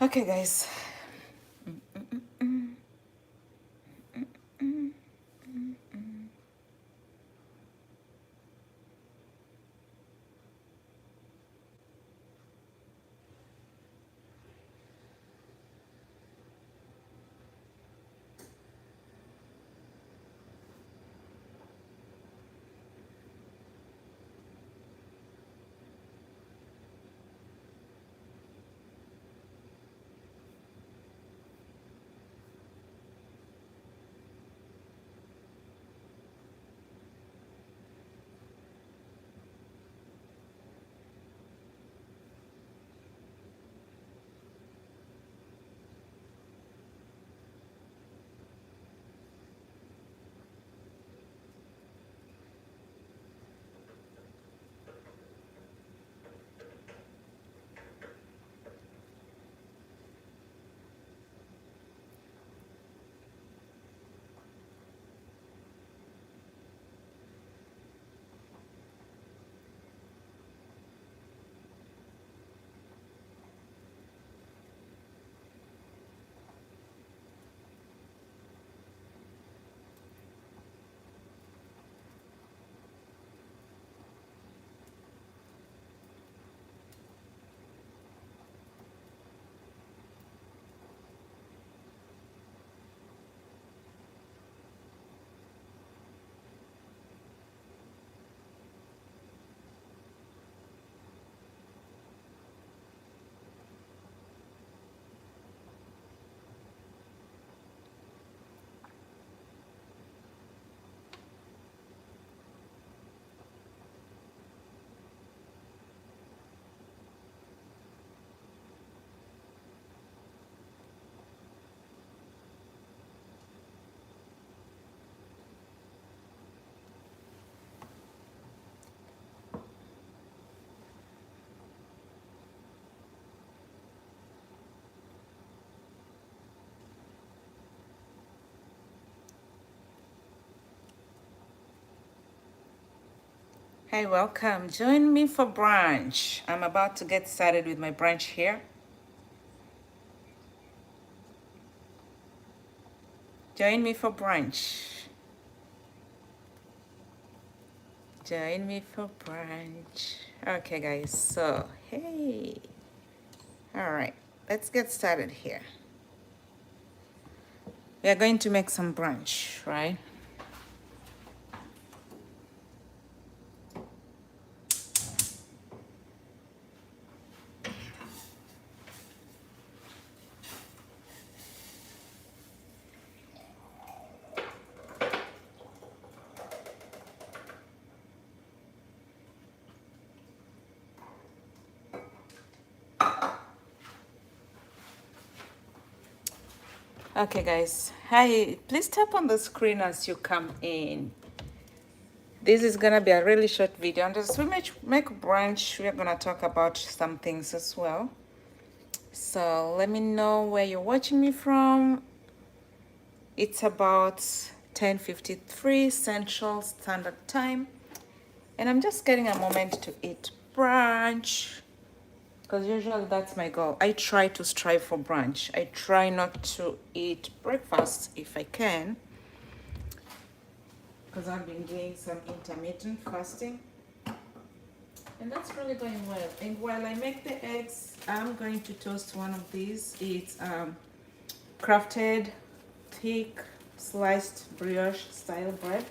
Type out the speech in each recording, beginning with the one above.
Okay, guys. Hey, welcome. Join me for brunch. I'm about to get started with my brunch here. Join me for brunch. Join me for brunch. Okay, guys. So, hey. All right. Let's get started here. We are going to make some brunch, right? Okay, guys. Hi. Please tap on the screen as you come in. This is gonna be a really short video, and as we make brunch, we're gonna talk about some things as well. So let me know where you're watching me from. It's about 10:53 Central Standard Time, and I'm just getting a moment to eat brunch because usually that's my goal. I try to strive for brunch. I try not to eat breakfast if I can, because I've been doing some intermittent fasting, and that's really going well. And while I make the eggs, I'm going to toast one of these. It's crafted thick sliced brioche style bread.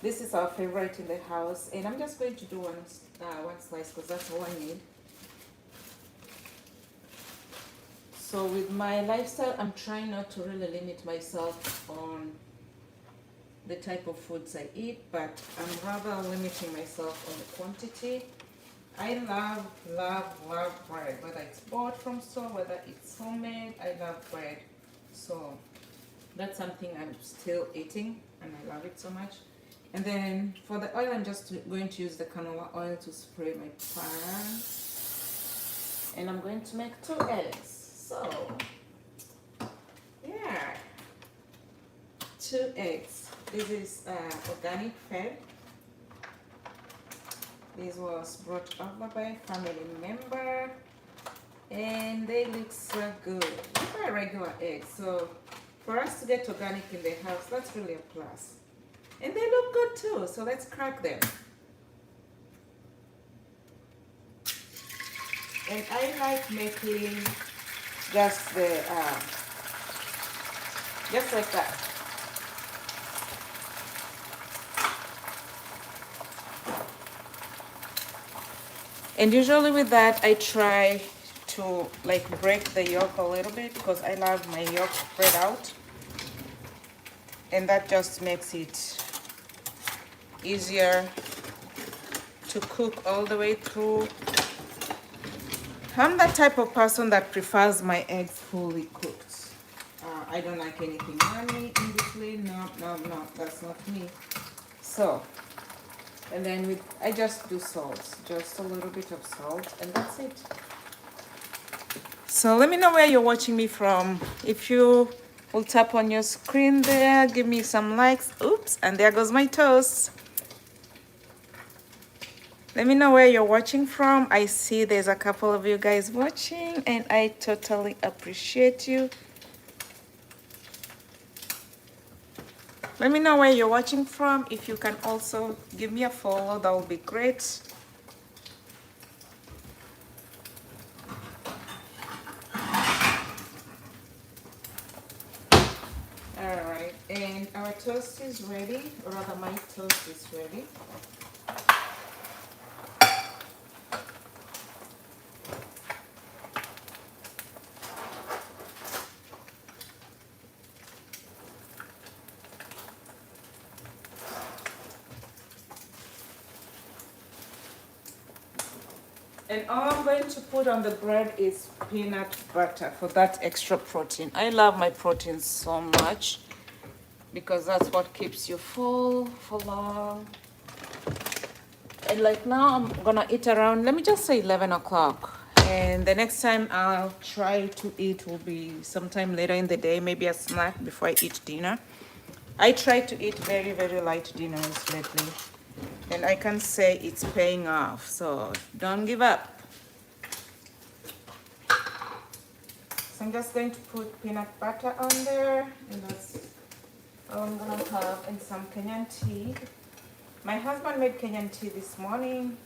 This is our favorite in the house, and I'm just going to do one slice because that's all I need. So with my lifestyle, I'm trying not to really limit myself on the type of foods I eat, but I'm rather limiting myself on the quantity. I love bread, whether it's bought from store, whether it's homemade. I love bread. So that's something I'm still eating, and I love it so much. And then for the oil, I'm just going to use the canola oil to spray my pan. And I'm going to make 2 eggs. So, yeah, 2 eggs. This is organic fed. This was brought over by a family member. and they look so good. These are regular eggs, so for us to get organic in the house, that's really a plus. And they look good too, so let's crack them. And I like making just the just like that. And usually with that, I try to like break the yolk a little bit because I love my yolk spread out, and that just makes it easier to cook all the way through. I'm the type of person that prefers my eggs fully cooked. I don't like anything runny in between. No, no, no, that's not me. So, and then I just do salt, just a little bit of salt, and that's it. So let me know where you're watching me from. If you will tap on your screen there, give me some likes. Oops, and there goes my toast. Let me know where you're watching from. I see there's a couple of you guys watching, and I totally appreciate you. Let me know where you're watching from. If you can also give me a follow, that would be great. All right, and our toast is ready, or rather my toast is ready. And all I'm going to put on the bread is peanut butter for that extra protein. I love my protein so much because that's what keeps you full for long. And like now I'm gonna eat around, let me just say 11 o'clock. And the next time I'll try to eat will be sometime later in the day, maybe a snack before I eat dinner. I try to eat very, very light dinners lately. And I can say it's paying off, so don't give up. So I'm just going to put peanut butter on there, and that's all I'm gonna have, and some Kenyan tea. My husband made Kenyan tea this morning,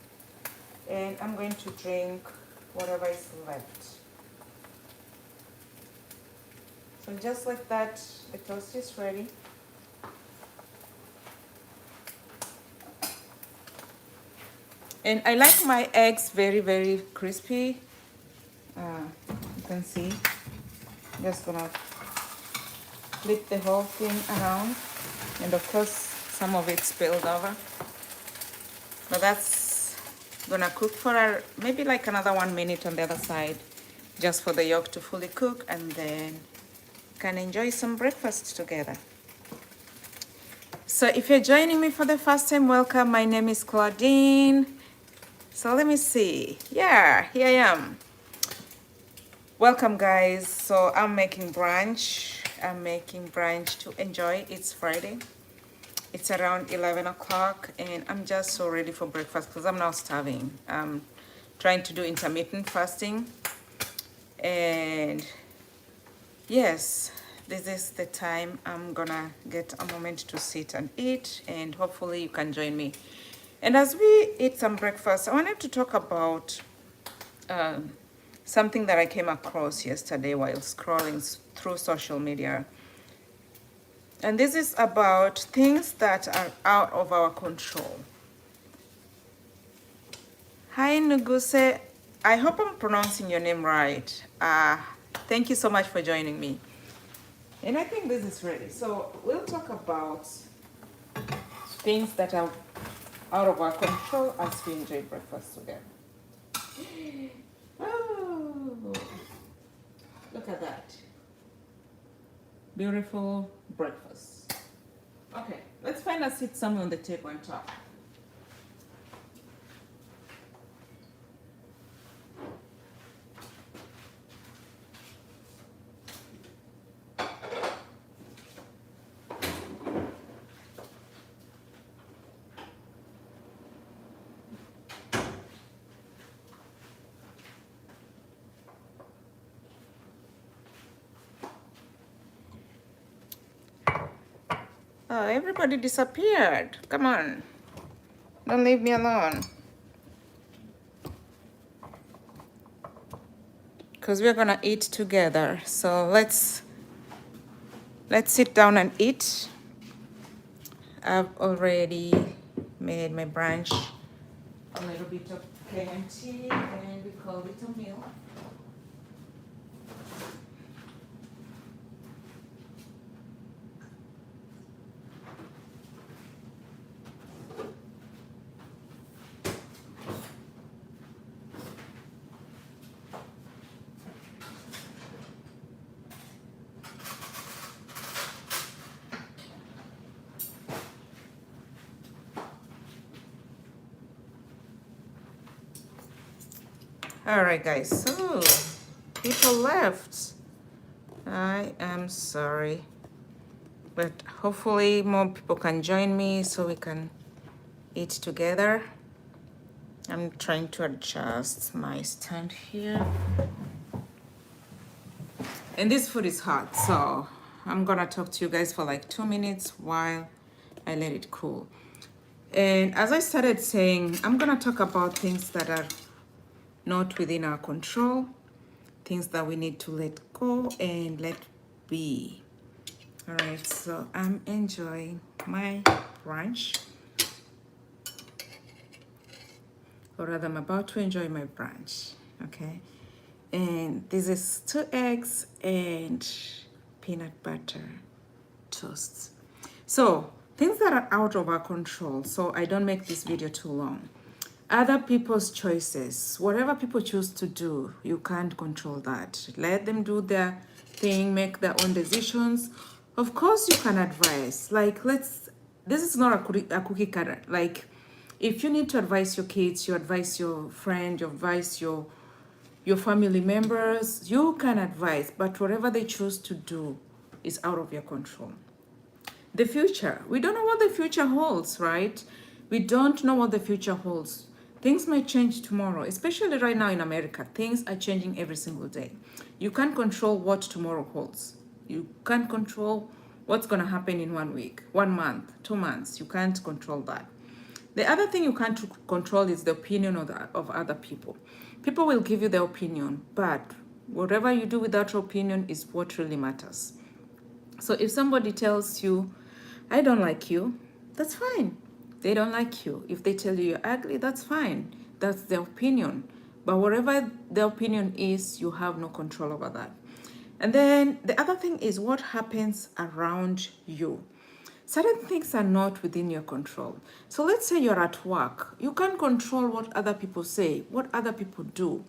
and I'm going to drink whatever is left. So just like that, the toast is ready. And I like my eggs very, very crispy. You can see. Just gonna flip the whole thing around, and of course some of it spilled over. But that's gonna cook for maybe like another 1 minute on the other side, just for the yolk to fully cook, and then can enjoy some breakfast together. So if you're joining me for the first time, welcome. My name is Claudine. So let me see. Yeah, here I am. Welcome, guys. So I'm making brunch. I'm making brunch to enjoy. It's Friday. It's around 11 o'clock, and I'm just so ready for breakfast because I'm now starving. I'm trying to do intermittent fasting. And yes, this is the time I'm gonna get a moment to sit and eat, and hopefully you can join me. And as we eat some breakfast, I wanted to talk about something that I came across yesterday while scrolling through social media. And this is about things that are out of our control. Hi, Nuguse. I hope I'm pronouncing your name right. Thank you so much for joining me. And I think this is ready. So we'll talk about things that are out of our control as we enjoy breakfast together. Oh, look at that. Beautiful breakfast. Okay, let's find a seat somewhere on the table and talk. Oh, everybody disappeared. Come on. Don't leave me alone. Because we're gonna eat together. So let's sit down and eat. I've already made my brunch. A little bit of lemon tea and we call it a meal. All right, guys. So people left. I am sorry, but hopefully more people can join me so we can eat together. I'm trying to adjust my stand here. And this food is hot, so I'm gonna talk to you guys for like 2 minutes while I let it cool. And as I started saying, I'm gonna talk about things that are not within our control, things that we need to let go and let be. All right, so I'm enjoying my brunch, or rather I'm about to enjoy my brunch, okay? And this is 2 eggs and peanut butter toast. So things that are out of our control, so I don't make this video too long. Other people's choices, whatever people choose to do, you can't control that. Let them do their thing, make their own decisions. Of course you can advise, like this is not a cookie cutter. Like if you need to advise your kids, you advise your friend, you advise your family members, you can advise, but whatever they choose to do is out of your control. The future, we don't know what the future holds, right? We don't know what the future holds. Things might change tomorrow, especially right now in America. Things are changing every single day. You can't control what tomorrow holds. You can't control what's going to happen in 1 week, 1 month, 2 months. You can't control that. The other thing you can't control is the opinion of other people. People will give you their opinion, but whatever you do with that opinion is what really matters. So if somebody tells you, I don't like you, that's fine. They don't like you. If they tell you you're ugly, that's fine. That's their opinion. But whatever their opinion is, you have no control over that. And then the other thing is what happens around you. Certain things are not within your control. So let's say you're at work. You can't control what other people say, what other people do,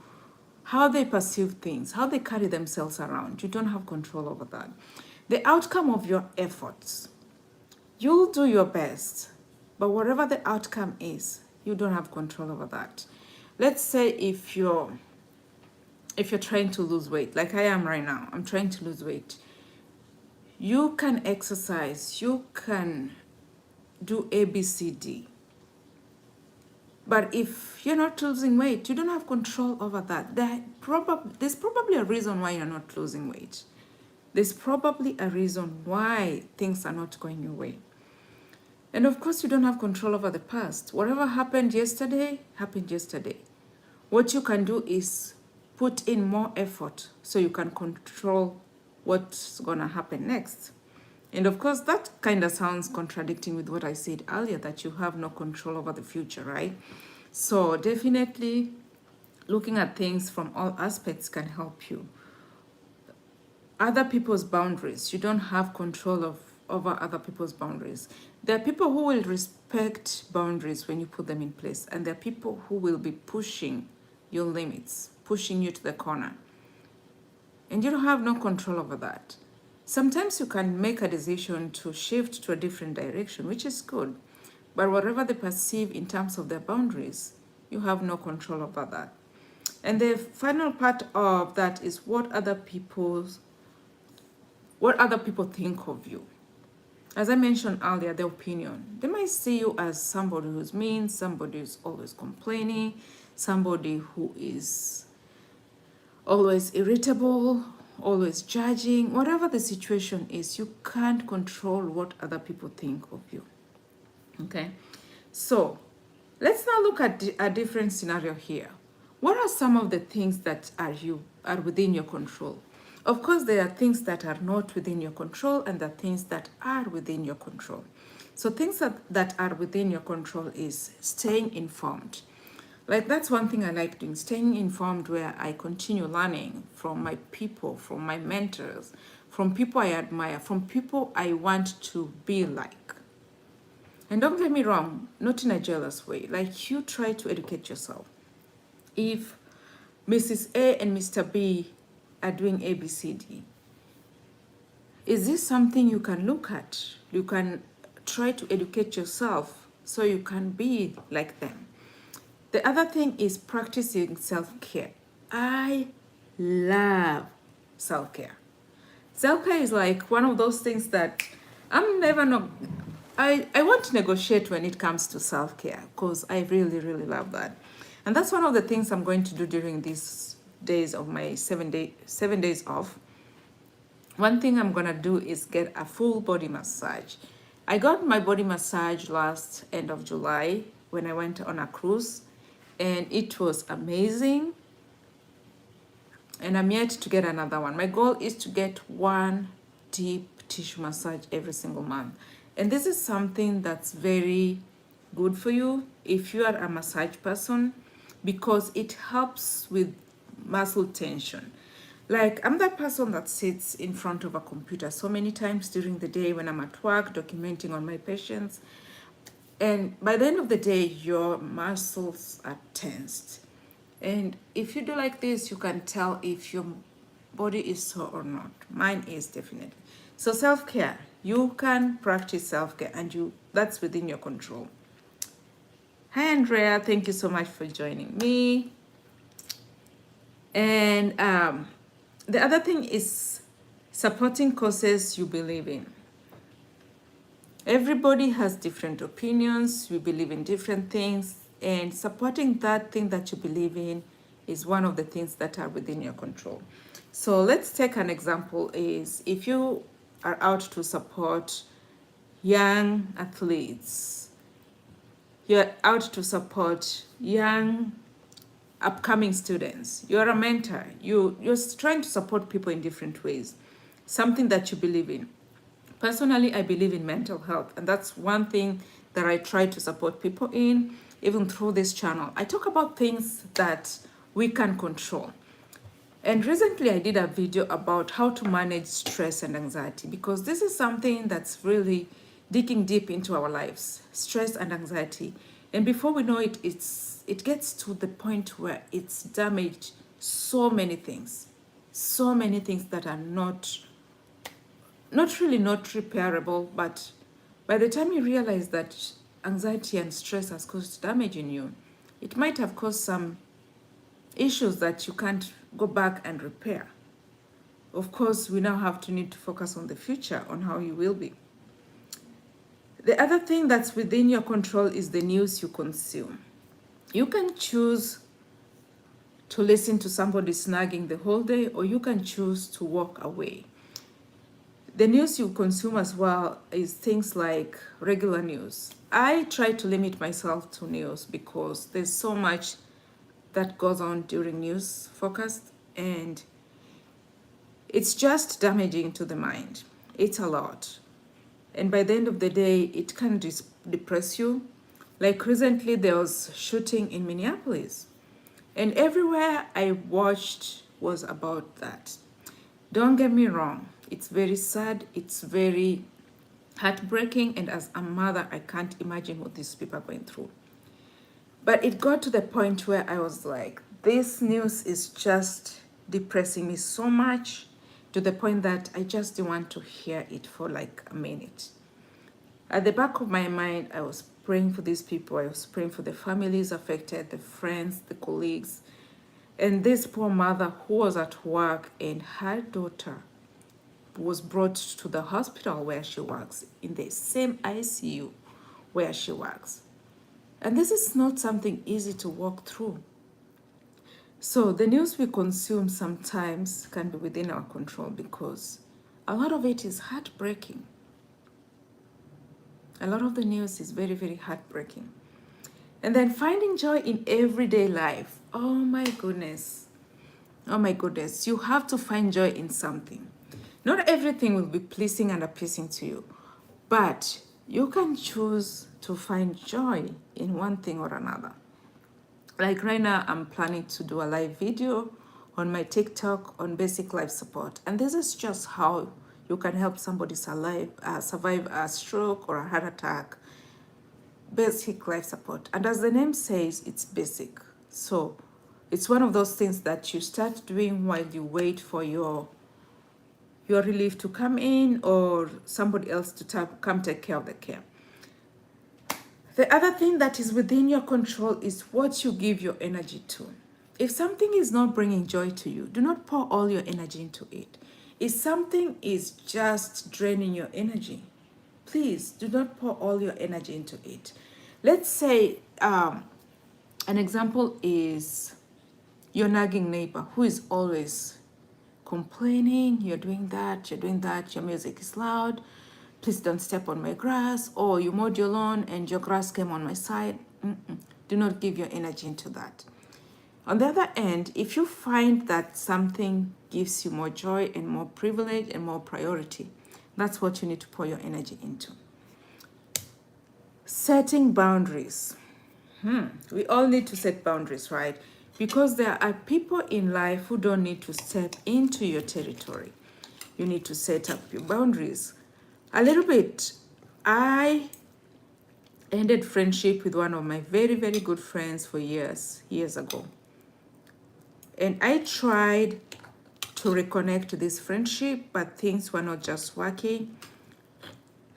how they perceive things, how they carry themselves around. You don't have control over that. The outcome of your efforts, you'll do your best, but whatever the outcome is, you don't have control over that. Let's say if you're trying to lose weight, like I am right now, I'm trying to lose weight. You can exercise, you can do A, B, C, D. But if you're not losing weight, you don't have control over that. There's probably a reason why you're not losing weight. There's probably a reason why things are not going your way. And of course, you don't have control over the past. Whatever happened yesterday, happened yesterday. What you can do is put in more effort so you can control what's going to happen next. And of course, that kind of sounds contradicting with what I said earlier, that you have no control over the future, right? So definitely looking at things from all aspects can help you. Other people's boundaries, you don't have control over other people's boundaries. There are people who will respect boundaries when you put them in place, and there are people who will be pushing your limits, pushing you to the corner. And you don't have no control over that. Sometimes you can make a decision to shift to a different direction, which is good. But whatever they perceive in terms of their boundaries, you have no control over that. And the final part of that is what other people think of you. As I mentioned earlier, their opinion. They might see you as somebody who's mean, somebody who's always complaining, somebody who is always irritable, always judging. Whatever the situation is, you can't control what other people think of you. Okay, so let's now look at a different scenario here. What are some of the things that are within your control? Of course, there are things that are not within your control, and there are things that are within your control. So things that are within your control is staying informed. Like, that's one thing I like doing, staying informed, where I continue learning from my people, from my mentors, from people I admire, from people I want to be like. And don't get me wrong, not in a jealous way. Like, you try to educate yourself. If Mrs. A and Mr. B are doing A, B, C, D, is this something you can look at? You can try to educate yourself so you can be like them. The other thing is practicing self-care. I love self-care. Self-care is like one of those things that I'm never not. I want to negotiate when it comes to self-care, because I really, really love that. And that's one of the things I'm going to do during these days of my 7 days off. One thing I'm gonna do is get a full body massage. I got my body massage last end of July when I went on a cruise, and it was amazing. And I'm yet to get another one. My goal is to get one deep tissue massage every single month. And this is something that's very good for you if you are a massage person, because it helps with muscle tension. Like, I'm that person that sits in front of a computer so many times during the day when I'm at work documenting on my patients. And by the end of the day, your muscles are tensed. And if you do like this, you can tell if your body is sore or not. Mine is definitely. So self-care, you can practice self-care, and that's within your control. Hi, Andrea. Thank you so much for joining me. And the other thing is supporting causes you believe in. Everybody has different opinions. We believe in different things, and supporting that thing that you believe in is one of the things that are within your control. So let's take an example. Is if you are out to support young athletes, you're out to support young upcoming students, you're a mentor, you're trying to support people in different ways, something that you believe in. Personally, I believe in mental health, and that's one thing that I try to support people in, even through this channel. I talk about things that we can control. And recently I did a video about how to manage stress and anxiety, because this is something that's really digging deep into our lives, stress and anxiety. And before we know it, it gets to the point where it's damaged so many things that are not really not repairable. But by the time you realize that anxiety and stress has caused damage in you, it might have caused some issues that you can't go back and repair. Of course, we now need to focus on the future, on how you will be. The other thing that's within your control is the news you consume. You can choose to listen to somebody snagging the whole day, or you can choose to walk away. The news you consume as well is things like regular news. I try to limit myself to news because there's so much that goes on during news forecast, and it's just damaging to the mind. It's a lot. And by the end of the day, it can depress you. Like recently, there was shooting in Minneapolis, and everywhere I watched was about that. Don't get me wrong, it's very sad, it's very heartbreaking, and as a mother, I can't imagine what these people are going through. But it got to the point where I was like, this news is just depressing me so much, to the point that I just didn't want to hear it for like a minute. At the back of my mind, I was praying for these people. I was praying for the families affected, the friends, the colleagues. And this poor mother who was at work, and her daughter was brought to the hospital where she works, in the same ICU where she works. And this is not something easy to walk through. So the news we consume sometimes can be within our control because a lot of it is heartbreaking. A lot of the news is very, very heartbreaking. And then finding joy in everyday life. Oh my goodness. Oh my goodness. You have to find joy in something. Not everything will be pleasing and appeasing to you, but you can choose to find joy in one thing or another. Like right now, I'm planning to do a live video on my TikTok on basic life support. And this is just how you can help somebody survive a stroke or a heart attack. Basic life support. And as the name says, it's basic. So it's one of those things that you start doing while you wait for your relief to come in or somebody else to come take care of the care. The other thing that is within your control is what you give your energy to. If something is not bringing joy to you, do not pour all your energy into it. If something is just draining your energy, please do not pour all your energy into it. Let's say an example is your nagging neighbor who is always complaining, you're doing that, your music is loud, please don't step on my grass, or you mowed your lawn and your grass came on my side. Do not give your energy into that. On the other end, if you find that something gives you more joy and more privilege and more priority, that's what you need to pour your energy into. Setting boundaries. We all need to set boundaries, right? Because there are people in life who don't need to step into your territory. You need to set up your boundaries. A little bit, I ended friendship with one of my very, very good friends for years ago. And I tried to reconnect this friendship, but things were not just working.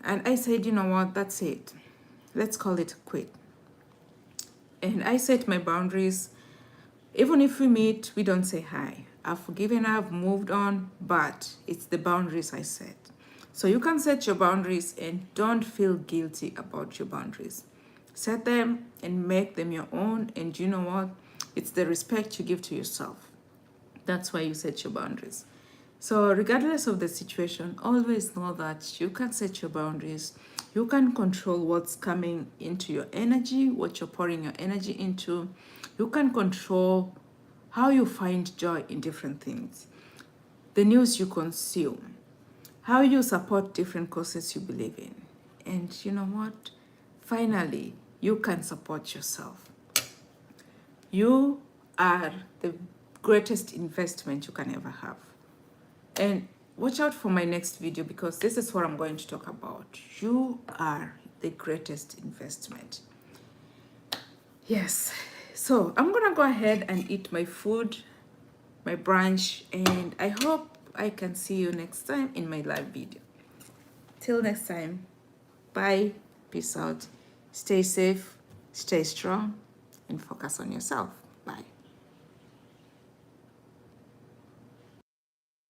And I said, you know what, that's it. Let's call it a quit. And I set my boundaries. Even if we meet, we don't say hi. I've forgiven her, I've moved on, but it's the boundaries I set. So you can set your boundaries and don't feel guilty about your boundaries. Set them and make them your own. And you know what? It's the respect you give to yourself. That's why you set your boundaries. So regardless of the situation, always know that you can set your boundaries. You can control what's coming into your energy, what you're pouring your energy into. You can control how you find joy in different things. The news you consume, how you support different causes you believe in. And you know what? Finally, you can support yourself. You are the greatest investment you can ever have. And watch out for my next video because this is what I'm going to talk about. You are the greatest investment. Yes. So I'm going to go ahead and eat my food, my brunch, and I hope I can see you next time in my live video. Till next time, bye, peace out, stay safe, stay strong, and focus on yourself.